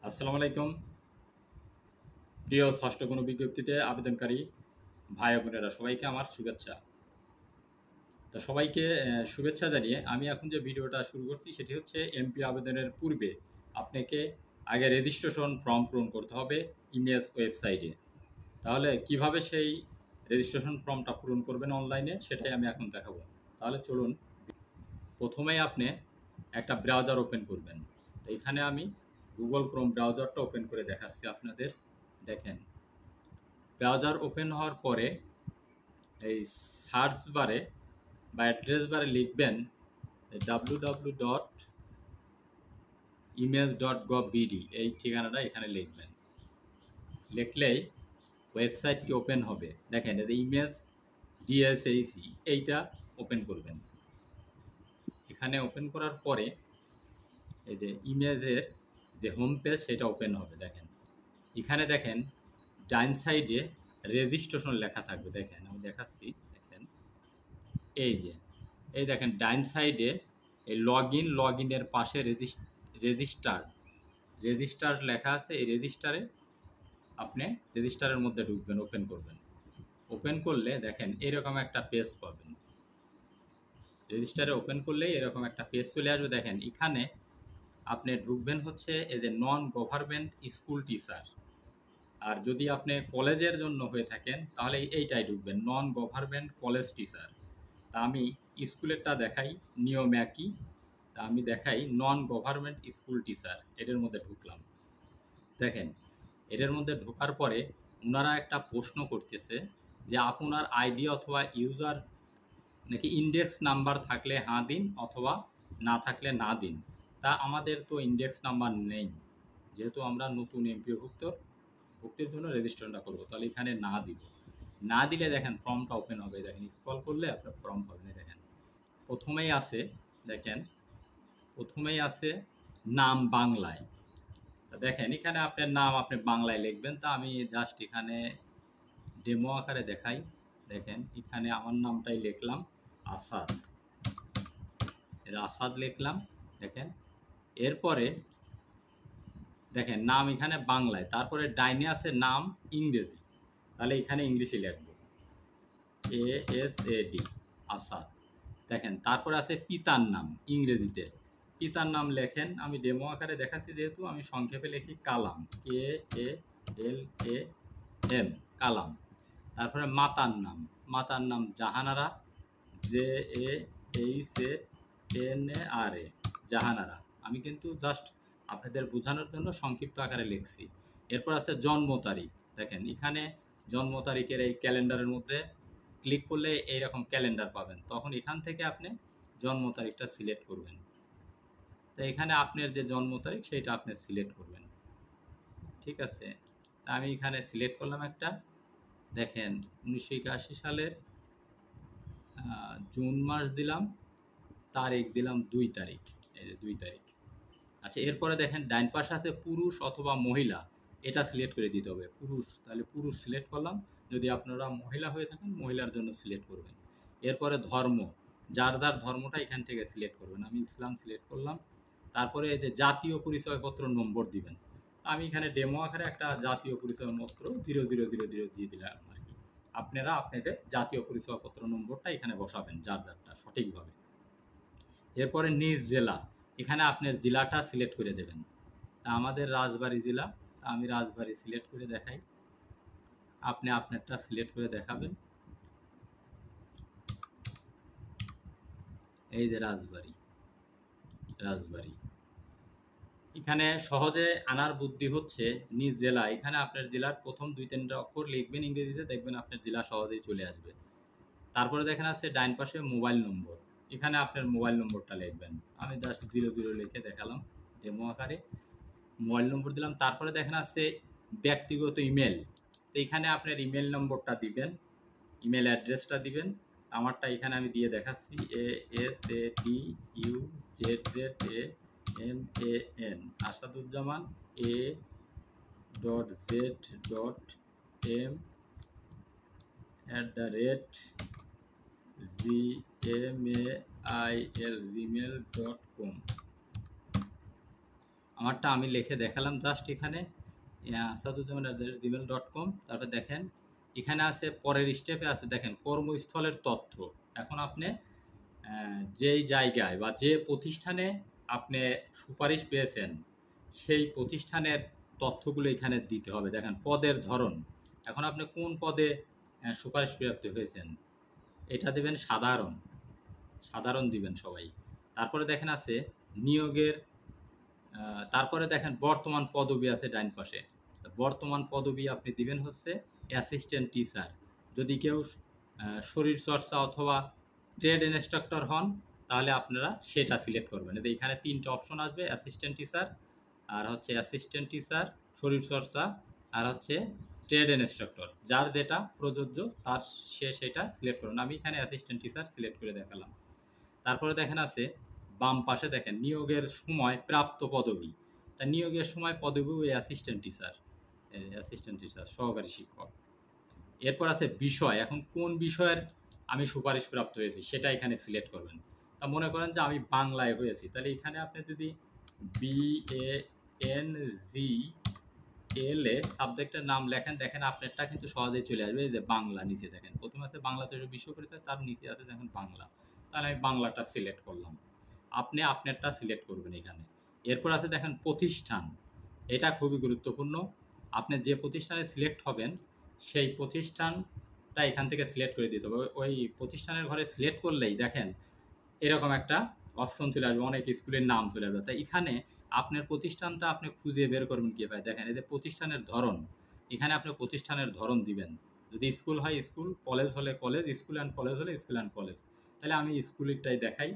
আসসালামু আলাইকুম। প্রিয় ষষ্ঠ কোনো বিজ্ঞপ্তিতে আবেদনকারী ভাই বোনেরা সবাইকে আমার শুভেচ্ছা। তো সবাইকে শুভেচ্ছা জানিয়ে আমি এখন যে ভিডিওটা শুরু করছি সেটি হচ্ছে এমপি আবেদনের পূর্বে আপনাকে আগে রেজিস্ট্রেশন ফর্ম পূরণ করতে হবে ইমেজ ওয়েবসাইটে। তাহলে কিভাবে সেই রেজিস্ট্রেশন ফর্মটা পূরণ করবেন অনলাইনে সেটাই আমি এখন দেখাবো। তাহলে চলুন, প্রথমেই আপনি একটা ব্রাউজার ওপেন করবেন। তো এখানে আমি গুগল ক্রোম ব্রাউজারটা ওপেন করে দেখাচ্ছি আপনাদের। দেখেন, ব্রাউজার ওপেন হওয়ার পরে এই সার্চ বারে বা অ্যাড্রেস বারে লিখবেন www.image.gov.bd, এই ঠিকানাটা এখানে লিখবেন। লিখলেই ওয়েবসাইটটি ওপেন হবে। দেখেন, এটা ইমেজ ডিএসএইসি, এইটা ওপেন করবেন। এখানে ওপেন করার পরে এই যে ইমেজের যে হোম পেজ সেটা ওপেন হবে। দেখেন, এখানে দেখেন ডাইন সাইডে রেজিস্ট্রেশন লেখা থাকবে। দেখেন, আমি দেখাচ্ছি। দেখেন, এই যে এই দেখেন ডাইন সাইডে এই লগ ইনের পাশে রেজিস্টার লেখা আছে। এই রেজিস্টারে আপনি রেজিস্টারের মধ্যে ঢুকবেন, ওপেন করবেন। ওপেন করলে দেখেন এরকম একটা পেজ পাবেন। রেজিস্টারে ওপেন করলেই এরকম একটা পেজ চলে আসবে। দেখেন, এখানে আপনি ঢুকবেন হচ্ছে এই যে নন গভর্নমেন্ট স্কুল টিচার। আর যদি আপনি কলেজের জন্য হয়ে থাকেন তাহলে এইটাই ঢুকবেন, নন গভর্নমেন্ট কলেজ টিচার। তা আমি স্কুলেরটা দেখাই, নিয়ম একই। তা আমি দেখাই নন গভর্নমেন্ট স্কুল টিচার, এটার মধ্যে ঢুকলাম। দেখেন, এটার মধ্যে ঢোকার পরে ওনারা একটা প্রশ্ন করতেছে যে আপনার আইডি অথবা ইউজার নাকি ইন্ডেক্স নাম্বার থাকলে হ্যাঁ দিন, অথবা না থাকলে না দিন। তা আমাদের তো ইন্ডেক্স নাম্বার নেই, যেহেতু আমরা নতুন ভুক্তির জন্য রেজিস্ট্রেশনটা করবো, তাহলে এখানে না দিব। না দিলে দেখেন ফর্মটা ওপেন হবে। দেখেন, স্ক্রল করলে আপনার ফর্ম পাবেন। দেখেন, প্রথমেই আছে, দেখেন প্রথমেই আছে নাম বাংলায়। তা দেখেন, এখানে আপনার নাম আপনি বাংলায় লিখবেন। তা আমি জাস্ট এখানে ডেমো আকারে দেখাই। দেখেন, এখানে আমার নামটাই লিখলাম, আসাদ। আসাদ লিখলাম। দেখেন, এরপরে দেখেন নাম এখানে বাংলায়, তারপরে ডাইনে আছে নাম ইংরেজি, তাহলে এখানে ইংলিশে লিখব ASAD, আসাদ। দেখেন, তারপরে আছে পিতার নাম ইংরেজিতে। পিতার নাম লেখেন, আমি ডেমো আকারে দেখাচ্ছি যেহেতু, আমি সংক্ষেপে লিখি কালাম, KALAM, কালাম। তারপরে মাতার নাম জাহানারা, JAHANARA, জাহানারা। আমি কিন্তু জাস্ট আপনাদের বোঝানোর জন্য সংক্ষিপ্ত আকারে লিখছি। এরপর আছে জন্ম তারিখ। দেখেন, এখানে জন্ম তারিখের এই ক্যালেন্ডারের মধ্যে ক্লিক করলে এইরকম ক্যালেন্ডার পাবেন। তখন এখান থেকে আপনি জন্ম তারিখটা সিলেক্ট করবেন। তো এখানে আপনার যে জন্ম তারিখ সেইটা আপনি সিলেক্ট করবেন। ঠিক আছে, আমি এখানে সিলেক্ট করলাম একটা। দেখেন, 1981 সালের জুন মাস দিলাম, তারিখ দিলাম 2 তারিখ। এই যে 2 তারিখ। আচ্ছা, এরপরে দেখেন ডাইন পাশে আছে পুরুষ অথবা মহিলা, এটা সিলেক্ট করে দিতে হবে। পুরুষ, তাহলে পুরুষ সিলেক্ট করলাম। যদি আপনারা মহিলা হয়ে থাকেন মহিলার জন্য সিলেক্ট করবেন। এরপরে ধর্ম, যার ধর্মটা এখান থেকে সিলেক্ট করবেন। আমি ইসলাম সিলেক্ট করলাম। তারপরে এই যে জাতীয় পরিচয়পত্র নম্বর দিবেন। আমি এখানে ডেমো আকারে একটা জাতীয় পরিচয়পত্র 0000 দিয়ে দিলাম আর কি। আপনারা আপনাদের জাতীয় পরিচয়পত্র নম্বরটা এখানে বসাবেন, যারটা সঠিকভাবে। এরপরে নিজ জেলা, এখানে আপনার জেলাটা সিলেক্ট করে দেবেন। তা আমাদের রাজবাড়ী জেলা, তা আমি রাজবাড়ী সিলেক্ট করে দেখাই। আপনি আপনারটা সিলেক্ট করে দেখাবেন। এই যে রাজবাড়ী। এখানে সহজে আনার বুদ্ধি হচ্ছে নিজ জেলা। এখানে আপনার জেলার প্রথম 2-3টা অক্ষর লিখবেন ইংরেজিতে, দেখবেন আপনার জেলা সহজেই চলে আসবে। তারপরে দেখেন আছে ডাইন পাশে মোবাইল নম্বর, এখানে আপনার মোবাইল নম্বরটা লিখবেন। আমি জাস্ট 00 লিখে দেখালাম ডেমো আকারে। মোবাইল নম্বর দিলাম। তারপরে দেখেন আছে ব্যক্তিগত ইমেল, তো এখানে আপনার ইমেল নম্বরটা দিবেন, ইমেল অ্যাড্রেসটা দিবেন। আমারটা এখানে আমি দিয়ে দেখাচ্ছি, ASADUZZAMAN, আসাদুজ্জামান A.Z.M@gmail.com। আমারটা আমি লিখে দেখালাম জাস্ট এখানে asaduজ্জামান@gmail.com। তারপর দেখেন এখানে আছে পরের স্টেপে আছে দেখেন কর্মস্থলের তথ্য। এখন আপনি যেই জায়গায় বা যে প্রতিষ্ঠানে আপনি সুপারিশ পেয়েছেন সেই প্রতিষ্ঠানের তথ্যগুলো এখানে দিতে হবে। দেখেন পদের ধরন, এখন আপনি কোন পদে সুপারিশ প্রাপ্ত হয়েছেন এটা দেবেন সাধারণ, সাধারণ দিবেন সবাই। তারপরে দেখেন আছে নিয়োগের, তারপরে দেখেন বর্তমান পদবি আছে ডাইন পাশে। বর্তমান পদবি আপনি দিবেন হচ্ছে অ্যাসিস্ট্যান্ট টিচার। যদি কেউ শরীরচর্চা অথবা ট্রেড ইনস্ট্রাক্টর হন তাহলে আপনারা সেটা সিলেক্ট করবেন। এখানে 3টা অপশন আসবে, অ্যাসিস্ট্যান্ট টিচার, আর হচ্ছে অ্যাসিস্ট্যান্ট টিচার, শরীরচর্চা, আর হচ্ছে ট্রেড ইনস্ট্রাক্টর। যার যেটা প্রযোজ্য তার সে সেটা সিলেক্ট করুন। আমি এখানে অ্যাসিস্ট্যান্ট টিচার সিলেক্ট করে দেখালাম। তারপরে দেখেন আছে বাম পাশে দেখেন নিয়োগের সময় প্রাপ্ত পদবি। তা নিয়োগের সময় পদবি ওই অ্যাসিস্ট্যান্ট টিচার, অ্যাসিস্ট্যান্ট টিচার সহকারী শিক্ষক। এরপর আছে বিষয়, এখন কোন বিষয়ের আমি সুপারিশ প্রাপ্ত হয়েছি সেটা এখানে সিলেক্ট করবেন। তা মনে করেন যে আমি বাংলায় হয়েছি, তাহলে এখানে আপনি যদি BANGLA সাবজেক্টের নাম লেখেন, দেখেন আপনারটা কিন্তু সহজেই চলে আসবে। এই যে বাংলা নিচে দেখেন প্রথমে আছে বাংলাদেশ বিশ্ব পরিচয়, তার নিচে আছে দেখেন বাংলা। তাহলে আমি বাংলাটা সিলেক্ট করলাম। আপনি আপনারটা সিলেক্ট করবেন এখানে। এরপর আছে দেখেন প্রতিষ্ঠান, এটা খুবই গুরুত্বপূর্ণ। আপনি যে প্রতিষ্ঠানে সিলেক্ট হবেন সেই প্রতিষ্ঠানটা এখান থেকে সিলেক্ট করে দিতে হবে। ওই প্রতিষ্ঠানের ঘরে সিলেক্ট করলেই দেখেন এরকম একটা অপশন চলে আসবে, অনেক স্কুলের নাম চলে আসবে। তাই এখানে আপনার প্রতিষ্ঠানটা আপনি খুঁজে বের করবেন কীভাবে, দেখেন এই যে প্রতিষ্ঠানের ধরন, এখানে আপনি প্রতিষ্ঠানের ধরন দিবেন। যদি স্কুল হয় স্কুল, কলেজ হলে কলেজ, স্কুল অ্যান্ড কলেজ হলে স্কুল অ্যান্ড কলেজ। তাহলে আমি স্কুলেরটাই দেখাই।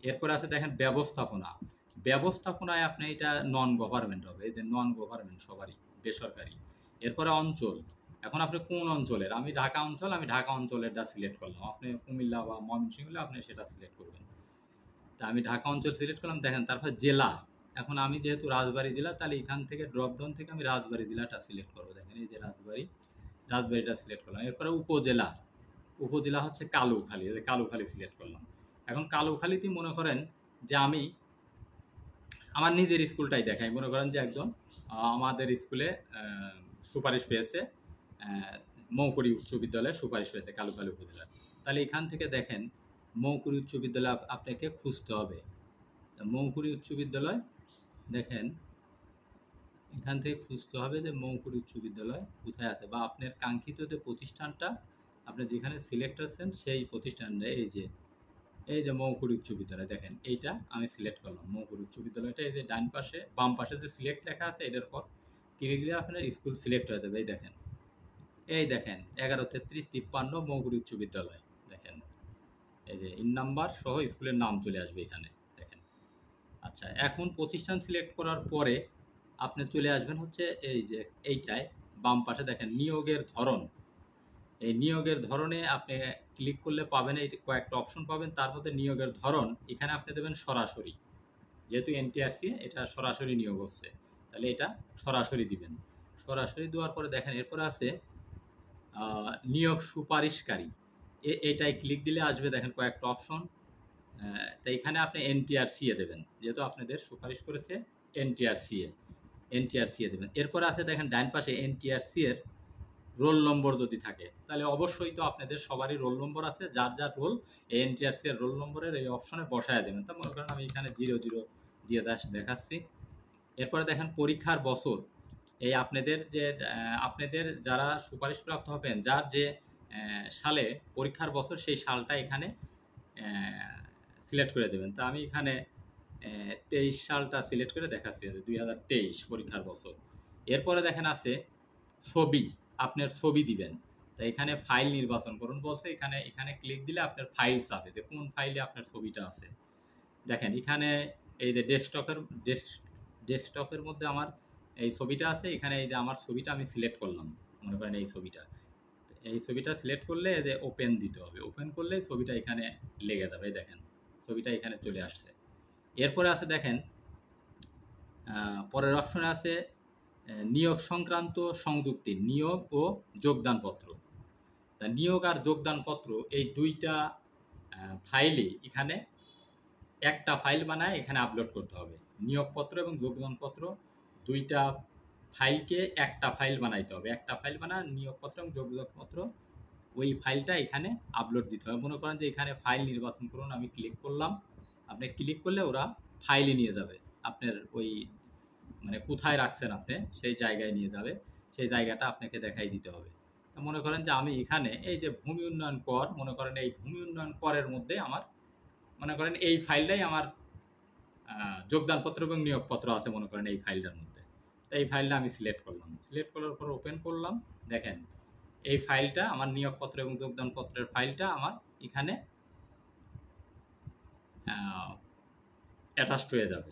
এরপর আছে দেখেন ব্যবস্থাপনা, ব্যবস্থাপনায় আপনি এটা নন গভর্নমেন্ট হবে, এই যে নন গভর্নমেন্ট সবারই, বেসরকারি। এরপরে অঞ্চল, এখন আপনি কোন অঞ্চলের, আমি ঢাকা অঞ্চল, আমি ঢাকা অঞ্চলেরটা সিলেক্ট করলাম। আপনি কুমিল্লা বা ময়মনসিংহ হলে আপনি সেটা সিলেক্ট করবেন। তা আমি ঢাকা অঞ্চল সিলেক্ট করলাম। দেখেন তারপর জেলা, এখন আমি যেহেতু রাজবাড়ী জেলা তাহলে এখান থেকে ড্রপডাউন থেকে আমি রাজবাড়ী জেলাটা সিলেক্ট করবো। দেখেন এই যে রাজবাড়ীটা সিলেক্ট করলাম। এরপরে উপজেলা, উপজেলা হচ্ছে কালুখালী, এই যে কালুখালী সিলেক্ট করলাম। এখন কালুখালীতে মনে করেন যে আমি আমার নিজের স্কুলটাই দেখাই। মনে করেন যে একজন আমাদের স্কুলে সুপারিশ পেয়েছে, মৌকুড়ি উচ্চ বিদ্যালয়ে সুপারিশ পেয়েছে কালুখালী উপজেলায়। তাহলে এখান থেকে দেখেন মৌকুড়ি উচ্চ বিদ্যালয় আপনাকে খুঁজতে হবে। মৌকুড়ি উচ্চ বিদ্যালয় দেখেন এখান থেকে খুঁজতে হবে যে মৌকুড়ি উচ্চ বিদ্যালয় কোথায় আছে, বা আপনার কাঙ্ক্ষিত যে প্রতিষ্ঠানটা আপনি যেখানে সিলেক্ট আছেন সেই প্রতিষ্ঠানটা এই যে মৌকুড়ি উচ্চ বিদ্যালয়, দেখেন এইটা আমি সিলেক্ট করলাম। মৌকুড়ি উচ্চ বিদ্যালয়টা এই যে ডান পাশে বাম পাশে যে সিলেক্ট লেখা আছে এটার পর ক্লিক দিলে আপনার স্কুল সিলেক্ট হয়ে যাবে। এই দেখেন 113353 মৌকুড়ি উচ্চ বিদ্যালয়। দেখেন এই যে ইন নাম্বার সহ স্কুলের নাম চলে আসবে এখানে দেখেন। আচ্ছা, এখন প্রতিষ্ঠান সিলেক্ট করার পরে আপনি চলে আসবেন হচ্ছে এই যে এইটায় বাম পাশে দেখেন নিয়োগের ধরন। এই নিয়োগের ধরনে আপনি ক্লিক করলে পাবেন এই কয়েকটা অপশন পাবেন। তার মধ্যে নিয়োগের ধরন এখানে আপনি দেবেন সরাসরি, যেহেতু এনটিআরসি এটা সরাসরি নিয়োগ হচ্ছে তাহলে এটা সরাসরি দিবেন। সরাসরি দেওয়ার পরে দেখেন এরপরে আছে নিয়োগ সুপারিশকারী, এটাই ক্লিক দিলে আসবে দেখেন কয়েকটা অপশন। তো এখানে আপনি এনটিআরসিএ দেবেন, যেহেতু আপনাদের সুপারিশ করেছে এনটিআরসিএ দেবেন। এরপর আছে দেখেন ডাইন পাশে এনটিআরসি এর রোল নম্বর যদি থাকে তাহলে অবশ্যই তো আপনাদের সবারই রোল নম্বর আছে, যার যার রোল এই এনটিআরসি এর রোল নম্বরের এই অপশনে বসায় দেবেন। তা মনে করেন আমি এখানে 00 দিয়ে দেখাচ্ছি। এরপরে দেখেন পরীক্ষার বছর, এই আপনাদের যারা সুপারিশপ্রাপ্ত হবেন যার যে সালে পরীক্ষার বছর সেই সালটা এখানে সিলেক্ট করে দেবেন। তো আমি এখানে 23 সালটা সিলেক্ট করে দেখাচ্ছি, 2023 পরীক্ষার বছর। এরপরে দেখেন আছে ছবি, আপনার ছবি দিবেন। তো এখানে ফাইল নির্বাচন করুন বলছে, এখানে ক্লিক দিলে আপনার ফাইল চাবে যে কোন ফাইলে আপনার ছবিটা আছে। দেখেন এখানে এই যে ডেস্কটপের মধ্যে আমার এই ছবিটা আছে, এখানে এই যে আমার ছবিটা আমি সিলেক্ট করলাম। মনে করেন এই ছবিটা সিলেক্ট করলে যে ওপেন দিতে হবে, ওপেন করলে ছবিটা এখানে লেগে যাবে। দেখেন ছবিটা এখানে চলে আসছে। এরপরে আছে দেখেন পরের অপশনে আছে নিয়োগ সংক্রান্ত সংযুক্তি, নিয়োগ ও যোগদানপত্র। তা নিয়োগ আর যোগদানপত্র এই দুইটা ফাইলই এখানে একটা ফাইল বানায় এখানে আপলোড করতে হবে। নিয়োগপত্র এবং যোগদানপত্র দুইটা ফাইলকে একটা ফাইল বানাইতে হবে। একটা ফাইল বানায় নিয়োগপত্র এবং যোগদানপত্র ওই ফাইলটা এখানে আপলোড দিতে হবে। মনে করেন যে এখানে ফাইল নির্বাচন করুন, আমি ক্লিক করলাম। আপনি ক্লিক করলে ওরা ফাইলে নিয়ে যাবে, আপনার ওই মানে কোথায় রাখছেন আপনি সেই জায়গায় নিয়ে যাবে, সেই জায়গাটা আপনাকে দেখাই দিতে হবে। তো মনে করেন যে আমি এখানে এই যে ভূমি উন্নয়ন কর, মনে করেন এই ভূমি উন্নয়ন করের মধ্যে আমার মনে করেন এই ফাইলটাই আমার যোগদানপত্র এবং নিয়োগপত্র আছে মনে করেন এই ফাইলটার মধ্যে। তো এই ফাইলটা আমি সিলেক্ট করলাম, সিলেক্ট করার পর ওপেন করলাম। দেখেন এই ফাইলটা আমার নিয়োগপত্র এবং যোগদানপত্রের ফাইলটা আমার এখানে অ্যাটাচড হয়ে যাবে।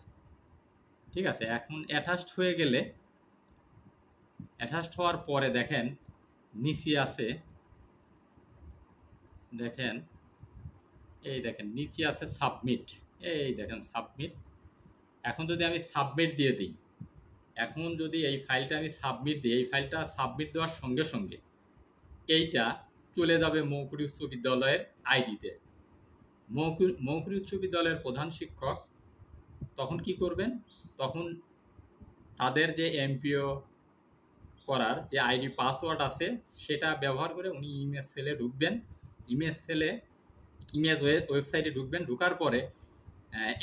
ঠিক আছে, এখন অ্যাটাচড হয়ে গেলে, অ্যাটাচড হওয়ার পরে দেখেন নিচে আছে, দেখেন এই দেখেন নিচে আছে সাবমিট, এই দেখেন সাবমিট। এখন যদি আমি সাবমিট দিয়ে দিই, এখন যদি এই ফাইলটা আমি সাবমিট দিই, এই ফাইলটা সাবমিট দেওয়ার সঙ্গে সঙ্গে এইটা চলে যাবে মৌকুড়ি উচ্চ বিদ্যালয়ের আইডিতে। মৌকুড়ি উচ্চ বিদ্যালয়ের প্রধান শিক্ষক তখন কি করবেন, তখন তাদের যে এমপিও করার যে আইডি পাসওয়ার্ড আছে সেটা ব্যবহার করে উনি ইমেজ সেলে ঢুকবেন। ইমেজ সেলে ইমেজ ওয়েবসাইটে ঢুকবেন, ঢুকার পরে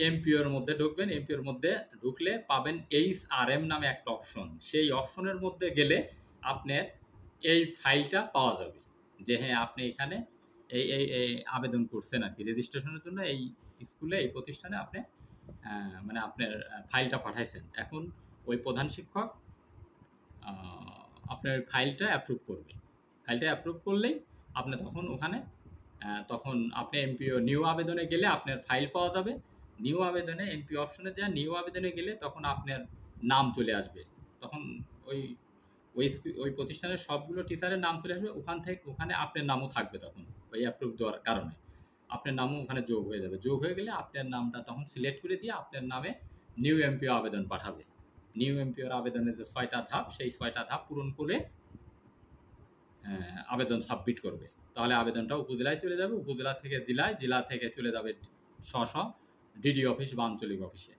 এমপিওর মধ্যে ঢুকবেন। এমপিওর মধ্যে ঢুকলে পাবেন HRM নামে একটা অপশন, সেই অপশনের মধ্যে গেলে আপনার এই ফাইলটা পাওয়া যাবে যে হ্যাঁ আপনি এখানে এই আবেদন করছেন আর কি রেজিস্ট্রেশনের জন্য, এই স্কুলে এই প্রতিষ্ঠানে আপনি মানে আপনার ফাইলটা পাঠাইছেন। এখন ওই প্রধান শিক্ষক আপনার ফাইলটা অ্যাপ্রুভ করবে। ফাইলটা অ্যাপ্রুভ করলেই আপনি তখন ওখানে তখন আপনি এমপিও নিউ আবেদনে গেলে আপনার ফাইল পাওয়া যাবে। নিউ আবেদনে এমপিও অপশনে যা নিউ আবেদনে গেলে তখন আপনার নাম চলে আসবে। তখন ওই ওই ওই প্রতিষ্ঠানের সবগুলো টিচারের নাম চলে আসবে, ওখানে আপনার নামও থাকবে। তখন ওই অ্যাপ্রুভ দেওয়ার কারণে আপনার নামও ওখানে যোগ হয়ে যাবে। যোগ হয়ে গেলে আপনার নামটা তখন সিলেক্ট করে দিয়ে আপনার নামে নিউ এমপিও আবেদন পাঠাবে। নিউ এমপিওর আবেদনের যে 6টা ধাপ, সেই 6টা ধাপ পূরণ করে আবেদন সাবমিট করবে। তাহলে আবেদনটা উপজেলায় চলে যাবে, উপজেলা থেকে জেলায়, জেলা থেকে চলে যাবে স্ব ডিডি অফিস বা আঞ্চলিক অফিসে।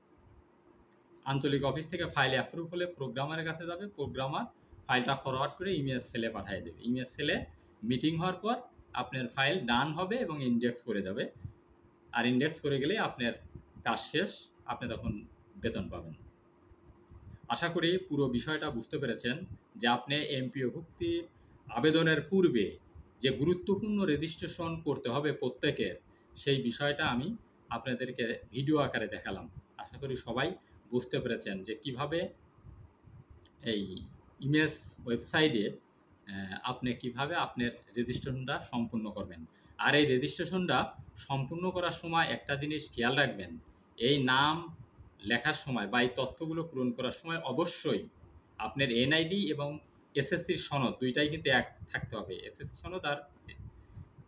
আঞ্চলিক অফিস থেকে ফাইল অ্যাপ্রুভ হলে প্রোগ্রামারের কাছে যাবে, প্রোগ্রামার ফাইলটা ফরওয়ার্ড করে ইমেজ সেলে পাঠিয়ে দেবে। ইমেজ সেলে মিটিং হওয়ার পর আপনার ফাইল ডান হবে এবং ইন্ডেক্স করে যাবে। আর ইন্ডেক্স করে গেলে আপনার কাজ শেষ, আপনি তখন বেতন পাবেন। আশা করি পুরো বিষয়টা বুঝতে পেরেছেন যে আপনি এমপিও ভুক্তির আবেদনের পূর্বে যে গুরুত্বপূর্ণ রেজিস্ট্রেশন করতে হবে প্রত্যেকের, সেই বিষয়টা আমি আপনাদেরকে ভিডিও আকারে দেখালাম। আশা করি সবাই বুঝতে পেরেছেন যে কিভাবে এই ইমেজ ওয়েবসাইটে আপনি কিভাবে আপনার রেজিস্ট্রেশনটা সম্পূর্ণ করবেন। আর এই রেজিস্ট্রেশনটা সম্পূর্ণ করার সময় একটা জিনিস খেয়াল রাখবেন, এই নাম লেখার সময় বা এই তথ্যগুলো পূরণ করার সময় অবশ্যই আপনার এনআইডি এবং এসএসসির সনদ দুইটাই কিন্তু এক থাকতে হবে। এসএসসি সনদ আর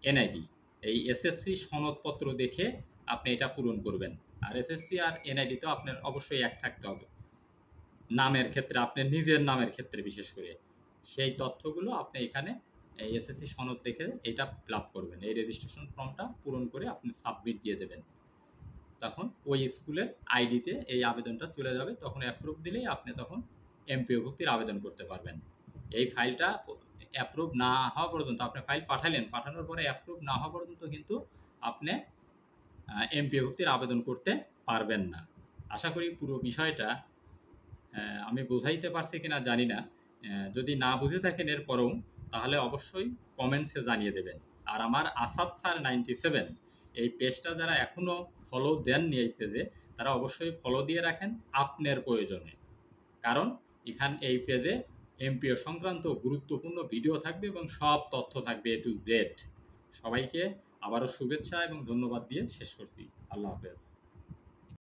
এনআইডি, এই এসএসসি সনদপত্র দেখে আপনি এটা পূরণ করবেন। আর এসএসসি আর এনআইডি তো আপনার অবশ্যই এক থাকতে হবে নামের ক্ষেত্রে, আপনার নিজের নামের ক্ষেত্রে বিশেষ করে। সেই তথ্যগুলো আপনি এখানে এই এসএসসি সনদ দেখে এটা ফিল আপ করবেন, এই রেজিস্ট্রেশন ফর্মটা পূরণ করে আপনি সাবমিট দিয়ে দেবেন। তখন ওই স্কুলের আইডিতে এই আবেদনটা চলে যাবে, তখন অ্যাপ্রুভ দিলেই আপনি তখন এমপিও ভুক্তির আবেদন করতে পারবেন। এই ফাইলটা অ্যাপ্রুভ না হওয়া পর্যন্ত, আপনি ফাইল পাঠালেন, পাঠানোর পরে অ্যাপ্রুভ না হওয়া পর্যন্ত কিন্তু আপনি এমপিও ভুক্তির আবেদন করতে পারবেন না। আশা করি পুরো বিষয়টা আমি বোঝাইতে পারছি কিনা জানি না। যদি না বুঝে থাকেন এরপরেও, তাহলে অবশ্যই কমেন্টসে জানিয়ে দেবেন। আর আমার আসাদ স্যার 97 এই পেজটা যারা এখনও ফলো দেননি এই পেজে, তারা অবশ্যই ফলো দিয়ে রাখেন আপনার প্রয়োজনে। কারণ এই পেজে এমপিও সংক্রান্ত গুরুত্বপূর্ণ ভিডিও থাকবে এবং সব তথ্য থাকবে A to Z। সবাইকে আবারও শুভেচ্ছা এবং ধন্যবাদ দিয়ে শেষ করছি। আল্লাহ হাফেজ।